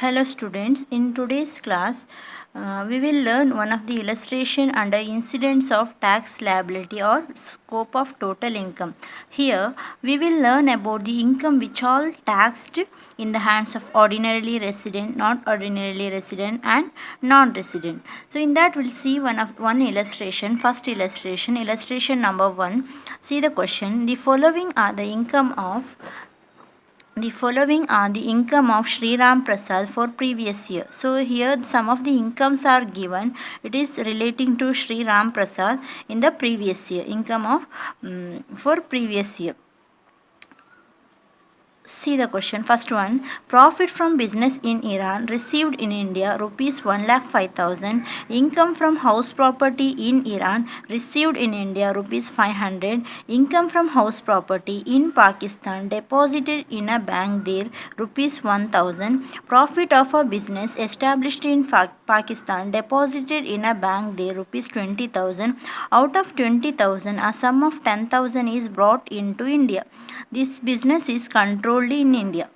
Hello students, in today's class we will learn one of the illustration under incidence of tax liability or scope of total income. Here we will learn about the income which all taxed in the hands of ordinarily resident, not ordinarily resident and non-resident. So in that we'll see one illustration. First illustration number 1. See the question. The following are the income of Sri Ram Prasad for previous year. So here some of the incomes are given. It is relating to Sri Ram Prasad in the previous year. Income of for previous year. See the question. First one, profit from business in Iran received in India rupees 1,05,000. Income from house property in Iran received in India rupees 500. Income from house property in Pakistan deposited in a bank there rupees 1,000. Profit of a business established in Pakistan deposited in a bank there rupees 20,000. Out of 20,000, a sum of 10,000 is brought into India. This business is controlled in India.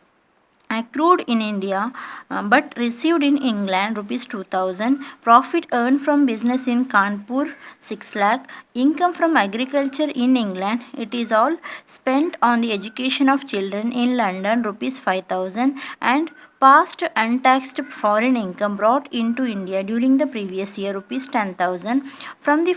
Accrued in India but received in England rupees 2,000. Profit earned from business in Kanpur 6 lakh. Income from agriculture in England. It is all spent on the education of children in London rupees 5,000. And past untaxed foreign income brought into India during the previous year rupees 10,000. From the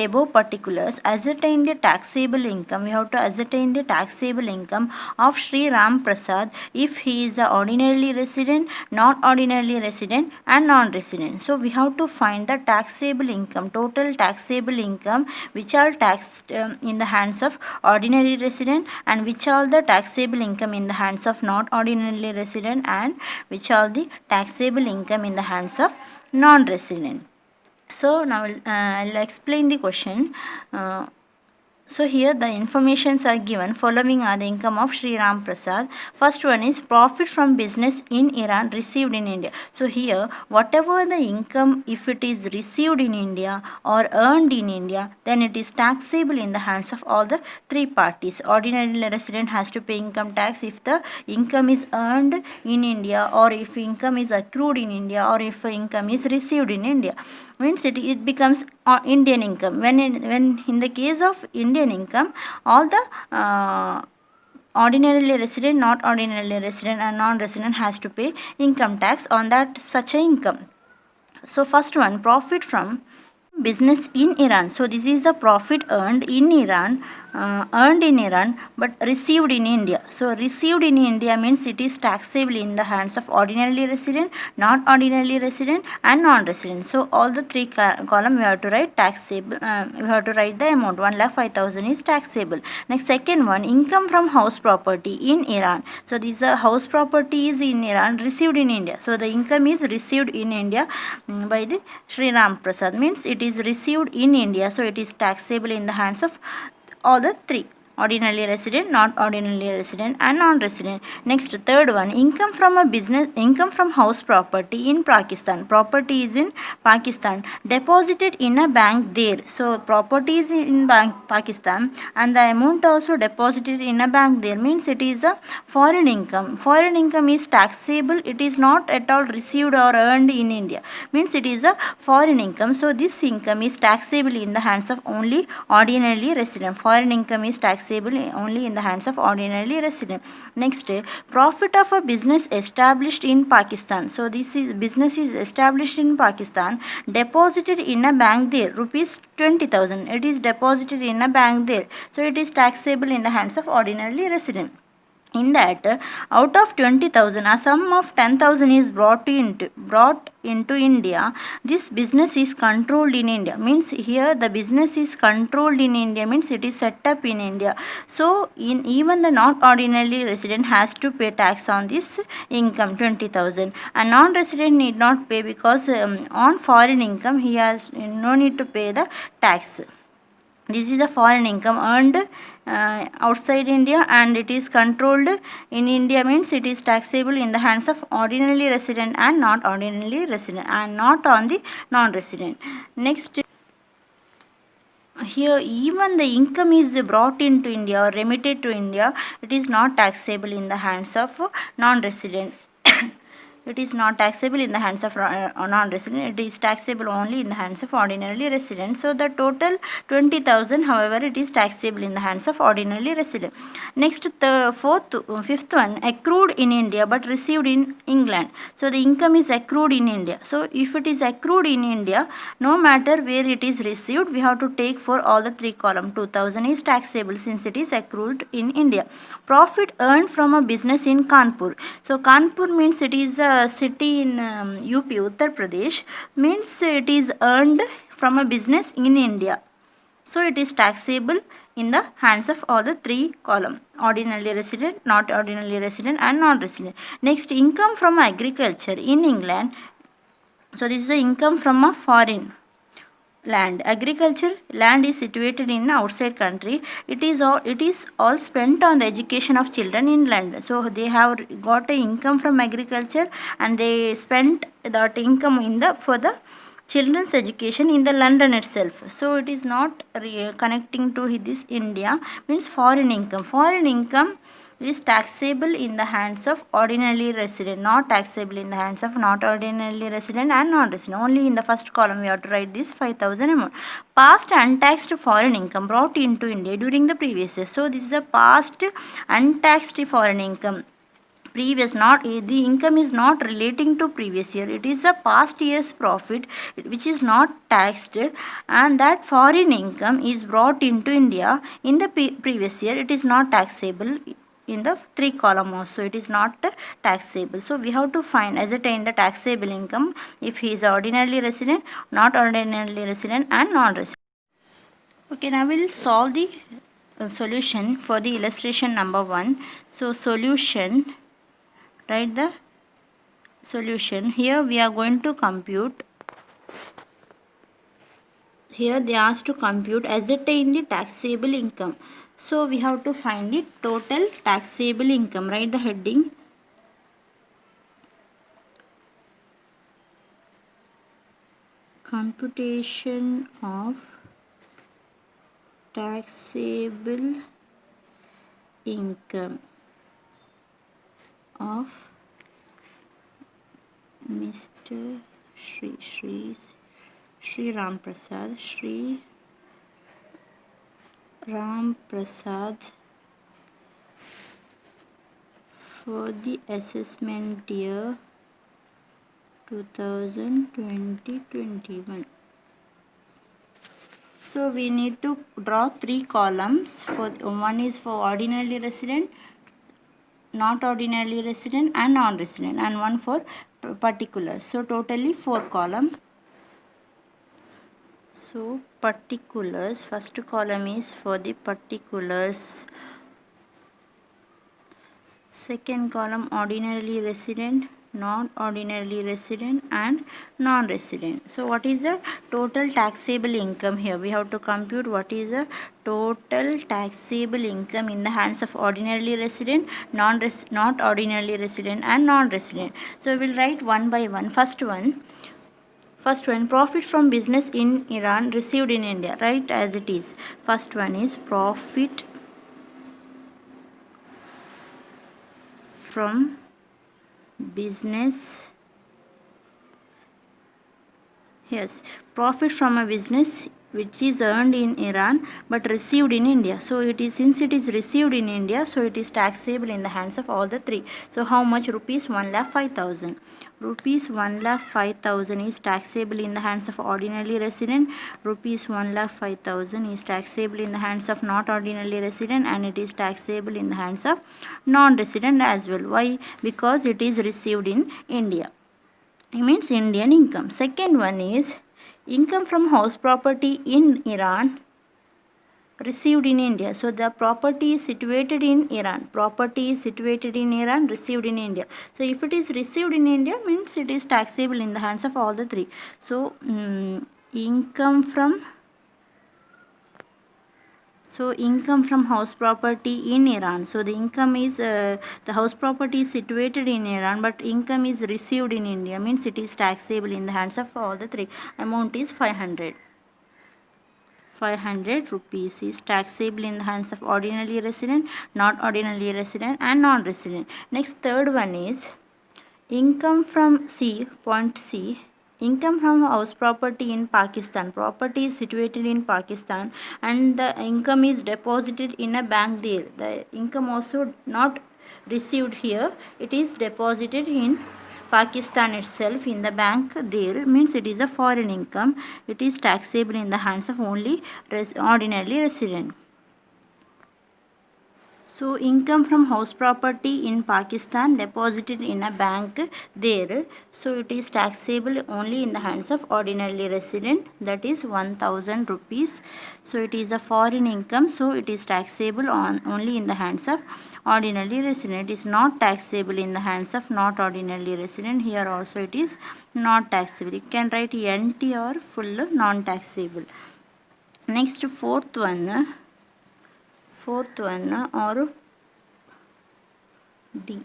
above particulars, ascertain the taxable income. We have to ascertain the taxable income of Sri Ram Prasad if he is a ordinarily resident, not ordinarily resident and non-resident. So we have to find the taxable income, total taxable income which are taxed in the hands of ordinary resident and which are the taxable income in the hands of not ordinarily resident and which are the taxable income in the hands of non-resident. So now I'll explain the question. So here the informations are given. Following are the income of Sri Ram Prasad. First one is profit from business in Iran received in India. So here whatever the income, if it is received in India or earned in India, then it is taxable in the hands of all the three parties. Ordinary resident has to pay income tax if the income is earned in India, or if income is accrued in India, or if income is received in India. Means it becomes Indian income. When in the case of Indian income, all the ordinarily resident, not ordinarily resident and non-resident has to pay income tax on that such a income. So first one, profit from business in Iran. So this is a profit earned in Iran, but received in India. So received in India means it is taxable in the hands of ordinarily resident, not ordinarily resident and non-resident. So all the three column we have to write taxable. We have to write the amount 1,05,000 is taxable. Next, second one, income from house property in Iran. So this house property is in Iran, received in India. So the income is received in India by the Sri Ram Prasad, means it is received in India. So it is taxable in the hands of all the three: ordinarily resident, not ordinarily resident and non-resident. Next, third one, income from house property in Pakistan. Property is in Pakistan, deposited in a bank there. So property is in Pakistan and the amount also deposited in a bank there, means it is a foreign income. Foreign income is taxable. It is not at all received or earned in India, means it is a foreign income. So this income is taxable in the hands of only ordinarily resident. Foreign income is taxable only in the hands of ordinarily resident. Next, profit of a business established in Pakistan. So this business is established in Pakistan, deposited in a bank there rupees 20,000. It is deposited in a bank there. So it is taxable in the hands of ordinarily resident. In that, out of 20,000, a sum of 10,000 is brought into India. This business is controlled in India. Means here the business is controlled in India, means it is set up in India. So even the not ordinarily resident has to pay tax on this income 20,000, and non-resident need not pay because on foreign income he has no need to pay the tax. This is a foreign income earned outside India and it is controlled in India, means it is taxable in the hands of ordinarily resident and not ordinarily resident and not on the non-resident. Next, here even the income is brought into India or remitted to India, it is not taxable in the hands of non-resident. it is not taxable in the hands of non-resident. It is taxable only in the hands of ordinarily resident. So the total 20,000, however, it is taxable in the hands of ordinarily resident. Next, the fifth one, accrued in India but received in England. So the income is accrued in India. So if it is accrued in India, no matter where it is received, we have to take for all the three columns. 2,000 is taxable since it is accrued in India. Profit earned from a business in Kanpur. So Kanpur means it is a city in UP, Uttar Pradesh, means it is earned from a business in India. So it is taxable in the hands of all the three columns: ordinarily resident, not ordinarily resident, and non-resident. Next, income from agriculture in England. So this is the income from a foreign land. Agriculture land is situated in outside country. It is all spent on the education of children in London. So they have got a income from agriculture, and they spent that income in the for the children's education in the London itself. So it is not connecting to this India, means foreign income. Foreign income is taxable in the hands of ordinarily resident, not taxable in the hands of not ordinarily resident and non-resident. Only in the first column we have to write this 5,000 amount. Past untaxed foreign income brought into India during the previous year. So this is a past untaxed foreign income. Previous, not the income is not relating to previous year. It is a past year's profit which is not taxed, and that foreign income is brought into India in the previous year. It is not taxable in the three column also. It is not taxable. So we have to find, ascertain the taxable income if he is ordinarily resident, not ordinarily resident, and non-resident. Okay, now we will solve the solution for the illustration number 1. So solution, write the solution. Here we are going to compute. Here they asked to compute, ascertain the taxable income. So we have to find the total taxable income. Write the heading. Computation of taxable income of Mr. Sri Ram Prasad for the assessment year 2020-21. So we need to draw three columns. For one is for ordinarily resident, not ordinarily resident, and non-resident, and one for particulars. So totally 4 columns. So particulars, first column is for the particulars. Second column ordinarily resident, not ordinarily resident, and non-resident. So what is the total taxable income? Here we have to compute what is the total taxable income in the hands of ordinarily resident, not ordinarily resident, and non-resident. So we will write one by one. First one, profit from business in Iran received in India. Write as it is. First one is profit from business. Yes, profit from a business which is earned in Iran but received in India. So it is, since it is received in India, so it is taxable in the hands of all the three. So how much? Rupees 1,05,000. Rupees 1,05,000 is taxable in the hands of ordinarily resident. Rupees 1,05,000 is taxable in the hands of not ordinarily resident, and it is taxable in the hands of non-resident as well. Why? Because it is received in India. It means Indian income. Second one is income from house property in Iran received in India. So the property is situated in Iran. Property is situated in Iran, received in India. So if it is received in India, means it is taxable in the hands of all the three. So income from house property in Iran. So the income is the house property is situated in Iran, but income is received in India, means it is taxable in the hands of all the three. Amount is 500. 500 rupees is taxable in the hands of ordinarily resident, not ordinarily resident, and non-resident. Next, third one is income from C, point C, income from house property in Pakistan. Property is situated in Pakistan and the income is deposited in a bank there. The income also not received here, it is deposited in Pakistan itself in the bank there, means it is a foreign income. It is taxable in the hands of only ordinarily resident. So income from house property in Pakistan deposited in a bank there. So it is taxable only in the hands of ordinarily resident, that is 1000 rupees. So it is a foreign income, so it is taxable on only in the hands of ordinarily resident. It is not taxable in the hands of not ordinarily resident. Here also it is not taxable. You can write NT or full non-taxable. Next fourth one or D.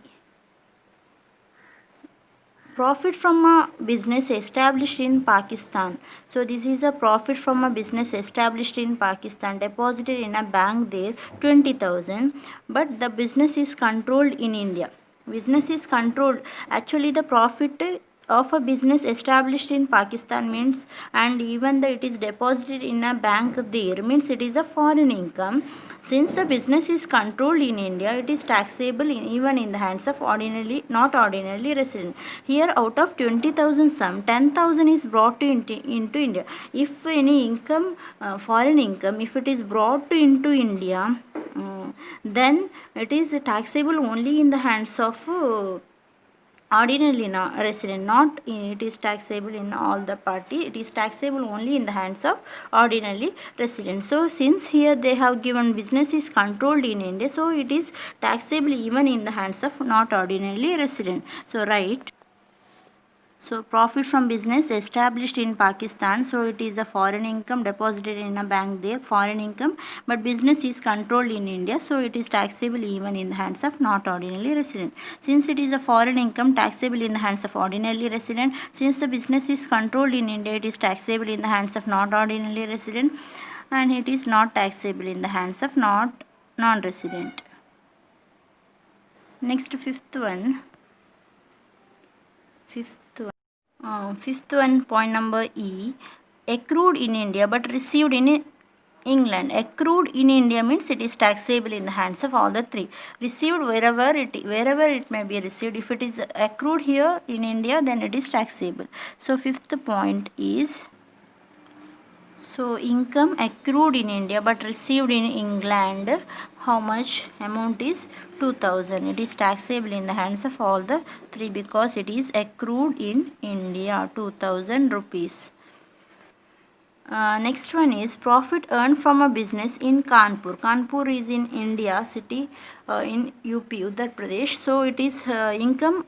Profit from a business established in Pakistan. So this is a profit from a business established in Pakistan, deposited in a bank there 20,000, but the business is controlled in India. Business is controlled. Actually the profit of a business established in Pakistan means, and even though it is deposited in a bank there, means it is a foreign income. Since the business is controlled in India, it is taxable even in the hands of not ordinarily resident. Here out of 20,000 sum, 10,000 is brought into India. If any income, foreign income, if it is brought into India, then it is taxable only in the hands of ordinarily resident, not it is taxable in all the party. It is taxable only in the hands of ordinarily resident. So since here they have given business is controlled in India, so it is taxable even in the hands of not ordinarily resident. So right. So profit from business established in Pakistan, so it is a foreign income deposited in a bank there, foreign income, but business is controlled in India, so it is taxable even in the hands of not ordinarily resident. Since it is a foreign income taxable in the hands of ordinarily resident, since the business is controlled in India, it is taxable in the hands of not ordinarily resident, and it is not taxable in the hands of non-resident. Next fifth one, point number E, accrued in India but received in England. Accrued in India means it is taxable in the hands of all the three. Received wherever it may be received. If it is accrued here in India, then it is taxable. So fifth point is, so income accrued in India but received in England, how much amount is 2000. It is taxable in the hands of all the three because it is accrued in India, 2000 rupees. Next one is profit earned from a business in Kanpur. Kanpur is in India, city in UP, Uttar Pradesh. So it is income.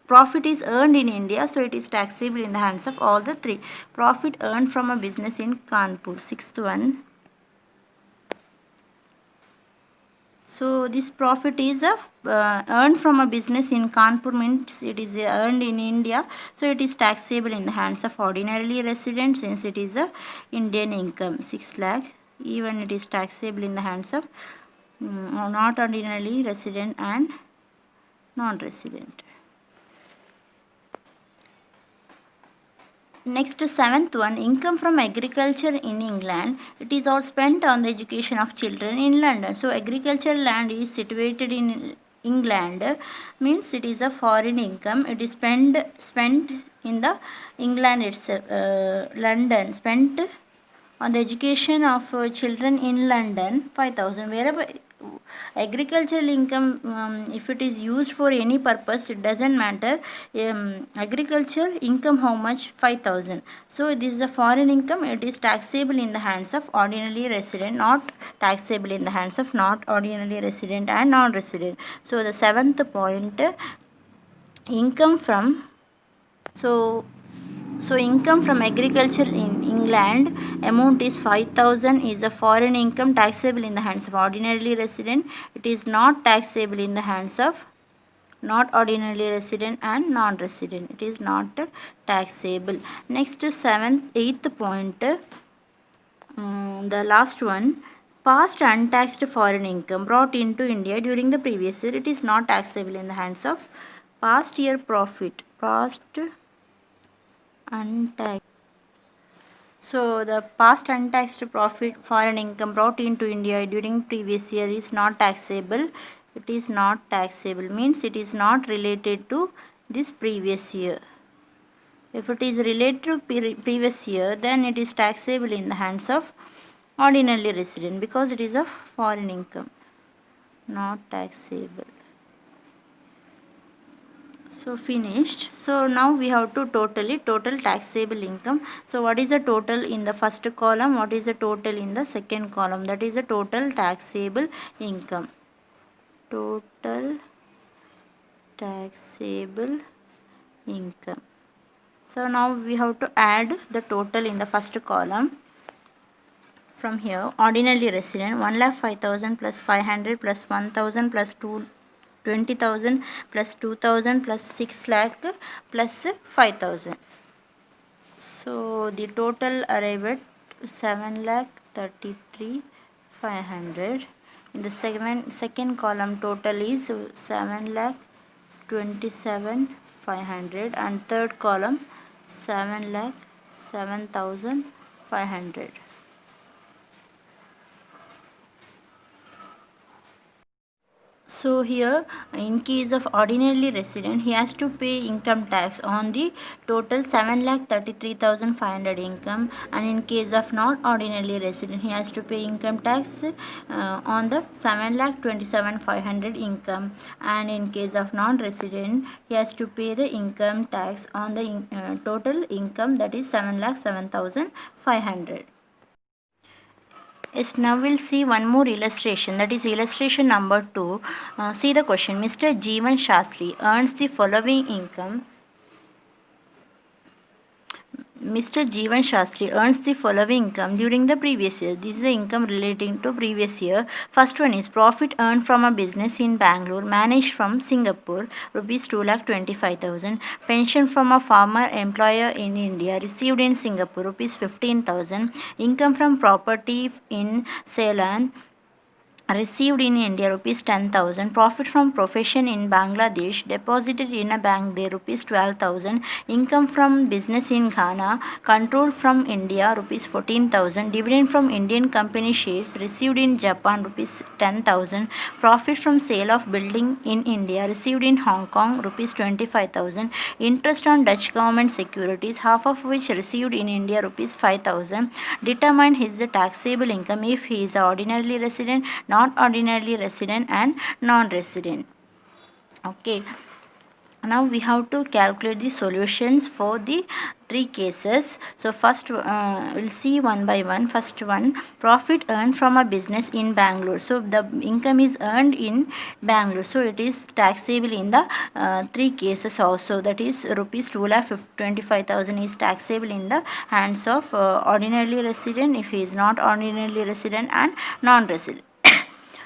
Profit is earned in India, so it is taxable in the hands of all the three. Profit earned from a business in Kanpur. Sixth one. So this profit is earned from a business in Kanpur, means it is earned in India, so it is taxable in the hands of ordinarily resident since it is a Indian income, 6 lakh. Even it is taxable in the hands of not ordinarily resident and non-resident. Next, seventh one, income from agriculture in England. It is all spent on the education of children in London. So agricultural land is situated in England, means it is a foreign income. It is spent in the England itself, London, spent on the education of children in London, 5,000. Wherever agricultural income, if it is used for any purpose, it doesn't matter. Agriculture income, how much? 5,000. So this is a foreign income. It is taxable in the hands of ordinarily resident, not taxable in the hands of not ordinarily resident and non-resident. So the seventh point, income from so income from agriculture in England amount is 5,000 is a foreign income taxable in the hands of ordinarily resident. It is not taxable in the hands of not ordinarily resident and non-resident. It is not taxable. Next, eighth point, the last one, past untaxed foreign income brought into India during the previous year. It is not taxable in the hands of past year profit, past untaxed. So the past untaxed profit, foreign income brought into India during previous year is not taxable. It is not taxable, means it is not related to this previous year. If it is related to previous year, then it is taxable in the hands of ordinary resident because it is of foreign income, not taxable. So finished. So now we have to total taxable income. So what is the total in the first column? What is the total in the second column? That is the total taxable income. Total taxable income. So now we have to add the total in the first column. From here, ordinary resident 1,05,000 plus 500 plus 1,000 plus 20,000 plus 2,000 plus 6 lakh plus 5,000. So the total arrived at 7,33,500. In the second column, total is 7,27,500, and third column 7,07,500. So here, in case of ordinary resident, he has to pay income tax on the total 7,33,500 income, and in case of not ordinary resident, he has to pay income tax on the 7,27,500 income, and in case of non-resident, he has to pay the income tax on the total income, that is 7,07,500. Yes, now we'll see one more illustration, that is illustration number 2. See the question. Mr. Jeevan Shastri earns the following income. Mr. Jeevan Shastri earns the following income during the previous year. This is the income relating to previous year. First one is profit earned from a business in Bangalore managed from Singapore, rupees 2,25,000. Pension from a former employer in India received in Singapore, rupees 15,000. Income from property in Ceylon received in India, rupees 10,000. Profit from profession in Bangladesh deposited in a bank there, rupees 12,000. Income from business in Ghana controlled from India, rupees 14,000. Dividend from Indian company shares received in Japan, rupees 10,000. Profit from sale of building in India received in Hong Kong, rupees 25,000. Interest on Dutch government securities, half of which received in India, rupees 5,000. Determine his taxable income if he is ordinarily resident, not ordinarily resident, and non-resident. Okay, now we have to calculate the solutions for the three cases. So first we'll see one by one. First one, profit earned from a business in Bangalore. So the income is earned in Bangalore, so it is taxable in the three cases also. That is rupees 2,25,000 is taxable in the hands of ordinarily resident if he is not ordinarily resident, and non-resident.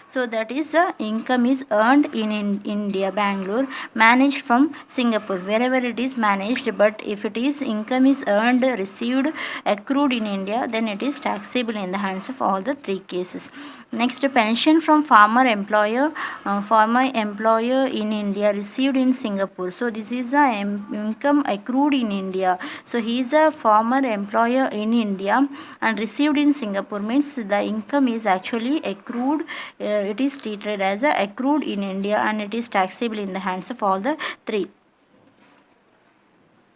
So that is income is earned in India, Bangalore, managed from Singapore, wherever it is managed. But if it is income is earned, received, accrued in India, then it is taxable in the hands of all the three cases. Next, pension from former employer in India received in Singapore. So this is a income accrued in India. So he is a former employer in India and received in Singapore, means the income is actually accrued. It is treated as a accrued in India, and it is taxable in the hands of all the three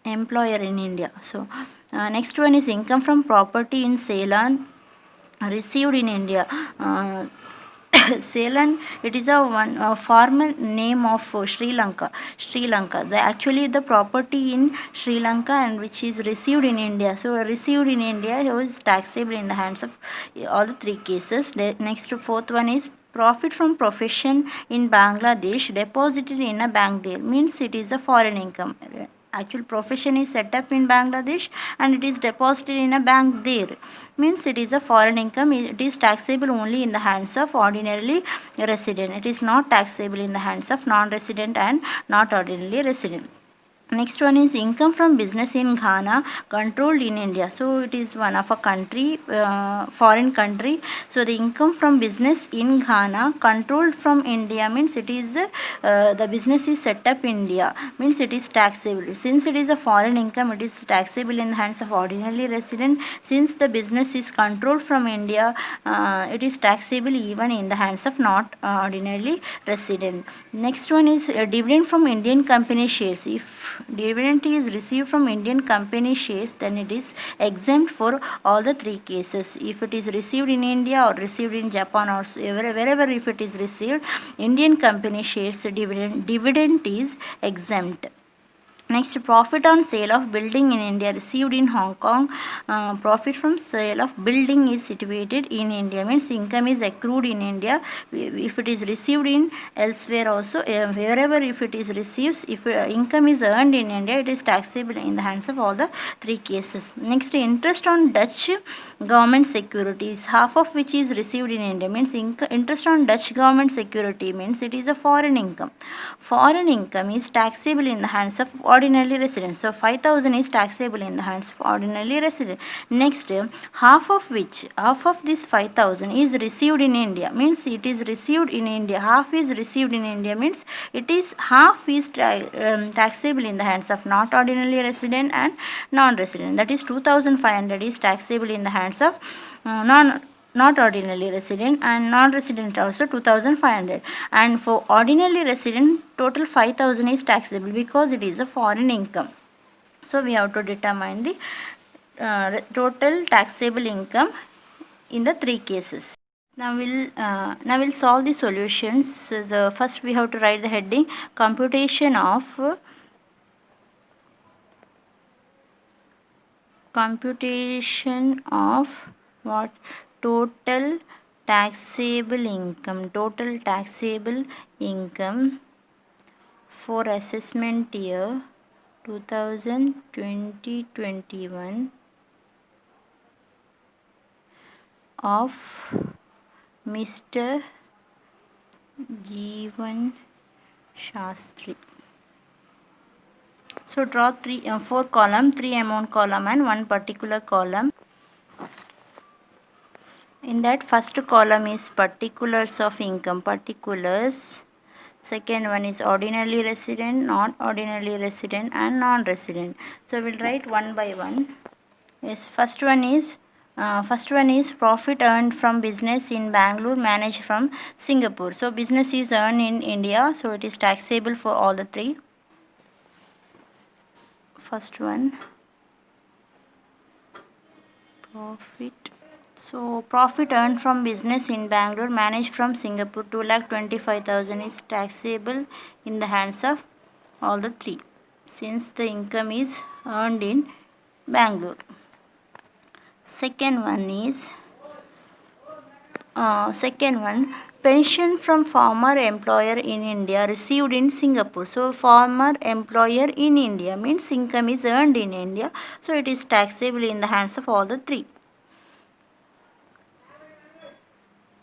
employer in India. So next one is income from property in Ceylon received in India. Ceylon, it is a formal name of Sri Lanka. Actually the property in Sri Lanka and which is received in India. So received in India is taxable in the hands of all the three cases. Next, fourth one is profit from profession in Bangladesh deposited in a bank there, means it is a foreign income. Actual profession is set up in Bangladesh and it is deposited in a bank there, means it is a foreign income. It is taxable only in the hands of ordinarily resident. It is not taxable in the hands of non-resident and not ordinarily resident. Next one is income from business in Ghana controlled in India. So it is one of a country, foreign country. So the income from business in Ghana controlled from India means it is the business is set up in India, means it is taxable. Since it is a foreign income, it is taxable in the hands of ordinary resident. Since the business is controlled from India, it is taxable even in the hands of not ordinarily resident. Next one is dividend from Indian company shares. If dividend is received from Indian company shares, then it is exempt for all the three cases. If it is received in India or received in Japan or wherever if it is received, Indian company shares dividend is exempt. Next, profit on sale of building in India received in Hong Kong. Profit from sale of building is situated in India, means income is accrued in India. If it is received in elsewhere also, wherever if it is received, if income is earned in India, it is taxable in the hands of all the three cases. Next, interest on Dutch government securities, half of which is received in India, means interest on Dutch government security means it is a foreign income. Foreign income is taxable in the hands of ordinary resident. So 5,000 is taxable in the hands of ordinary resident. Next, half of this 5,000 is received in India, means it is received in India. Half is received in India means it is half is taxable in the hands of not ordinary resident and non-resident. That is 2,500 is taxable in the hands of not ordinarily resident, and non-resident also 2,500, and for ordinarily resident total 5,000 is taxable because it is a foreign income. So we have to determine the total taxable income in the three cases. Now we'll solve the solutions. So the first we have to write the heading computation of what? Total taxable income for assessment year 2020-21 of Mr. Jeevan Shastri. So draw 4 column, 3 amount column and 1 particular column. In that first column is particulars of income, particulars. Second one is ordinarily resident, not ordinarily resident and non-resident. So we'll write one by one. Yes, first one is profit earned from business in Bangalore managed from Singapore. So business is earned in India, so it is taxable for all the three. First one, profit. So profit earned from business in Bangalore managed from Singapore 2,25,000 is taxable in the hands of all the three, since the income is earned in Bangalore. Second one, pension from former employer in India received in Singapore. So former employer in India means income is earned in India, so it is taxable in the hands of all the three.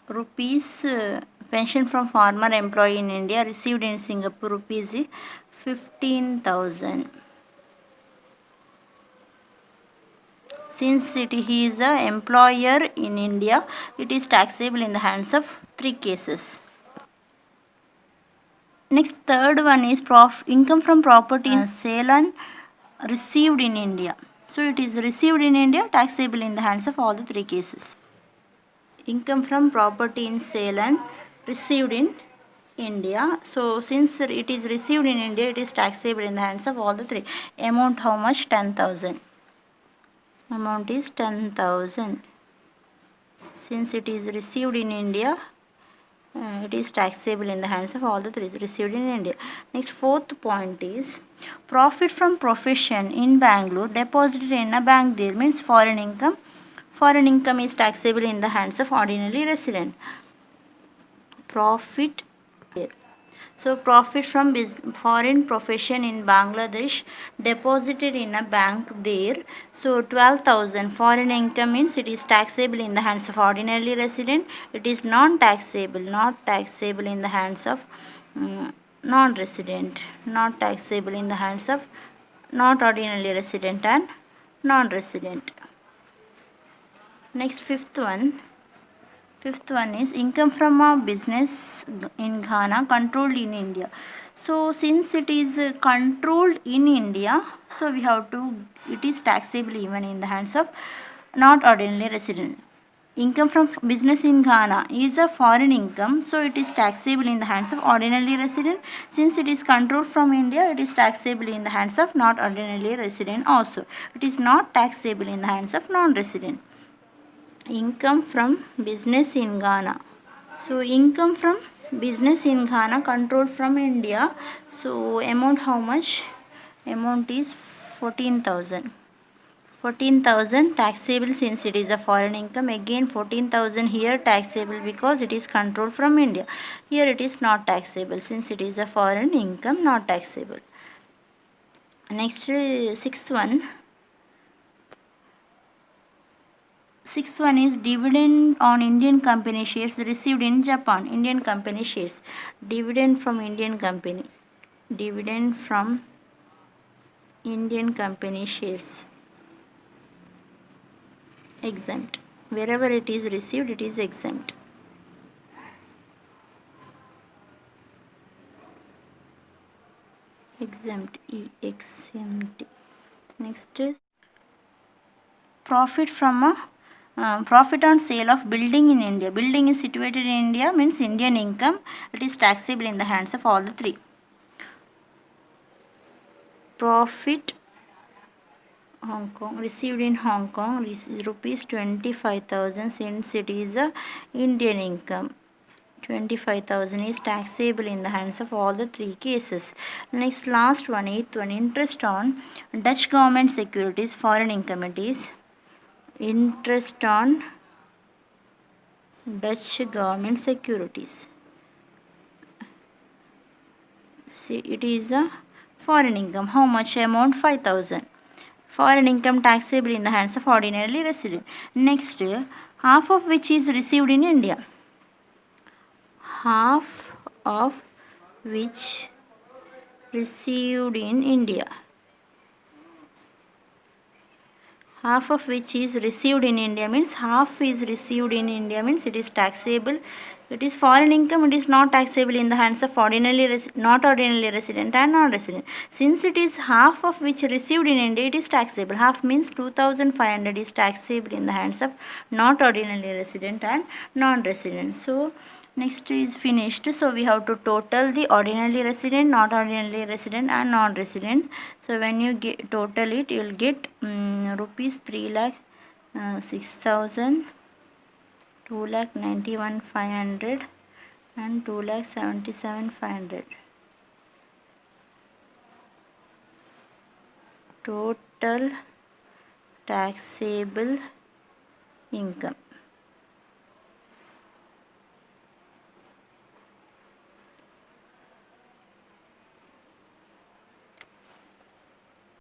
Rupees pension from former employee in India received in Singapore, rupees 15,000. Since he is an employer in India, it is taxable in the hands of three cases. Next, third one is income from property in Ceylon received in India. So it is received in India, taxable in the hands of all the three cases. Income from property in Ceylon received in India. So since it is received in India, it is taxable in the hands of all the three. Amount how much? 10,000. Amount is 10,000. Since it is received in India, it is taxable in the hands of all the three received in India. Next, fourth point is profit from profession in Bangalore deposited in a bank there, means foreign income. Foreign income is taxable in the hands of ordinary resident. Profit here. So profit from foreign profession in Bangladesh deposited in a bank there. So 12,000 foreign income means it is taxable in the hands of ordinary resident. It is not taxable in the hands of non-resident. Not taxable in the hands of not ordinarily resident and non-resident. Next, fifth one is income from a business in Ghana controlled in India. So since it is controlled in India, so we have to, it is taxable even in the hands of not ordinarily resident. Income from business in Ghana is a foreign income, so it is taxable in the hands of ordinarily resident. Since it is controlled from India, it is taxable in the hands of not ordinarily resident also. It is not taxable in the hands of non-resident. Income from business in Ghana. So income from business in Ghana controlled from India. So amount how much? Amount is 14,000. 14,000 taxable since it is a foreign income. Again 14,000 here taxable because it is controlled from India. Here it is not taxable since it is a foreign income, not taxable. Next, sixth one. Sixth one is dividend on Indian company shares received in Japan. Indian company shares. Dividend from Indian company. Dividend from Indian company shares. Exempt. Wherever it is received, it is exempt. Exempt. EXMT. Next is profit from a profit on sale of building in India. Building is situated in India means Indian income. It is taxable in the hands of all the three. Profit Hong Kong received in Hong Kong rupees 25,000 since it is a Indian income. 25,000 is taxable in the hands of all the three cases. Next, last one, eighth one, interest on Dutch government securities, foreign income. It is interest on Dutch government securities. See, it is a foreign income. How much amount? 5,000. Foreign income taxable in the hands of ordinarily resident. Next, half of which is received in India. Half of which received in India. Half of which is received in India means half is received in India means it is taxable. It is foreign income, it is not taxable in the hands of not ordinarily resident and non-resident. Since it is half of which received in India, it is taxable. Half means 2,500 is taxable in the hands of not ordinarily resident and non-resident. So next is finished. So we have to total the ordinarily resident, not ordinarily resident and non-resident. So when you get total it, you will get rupees 3,06,000, 2,91,500 and 2,77,500. Total taxable income.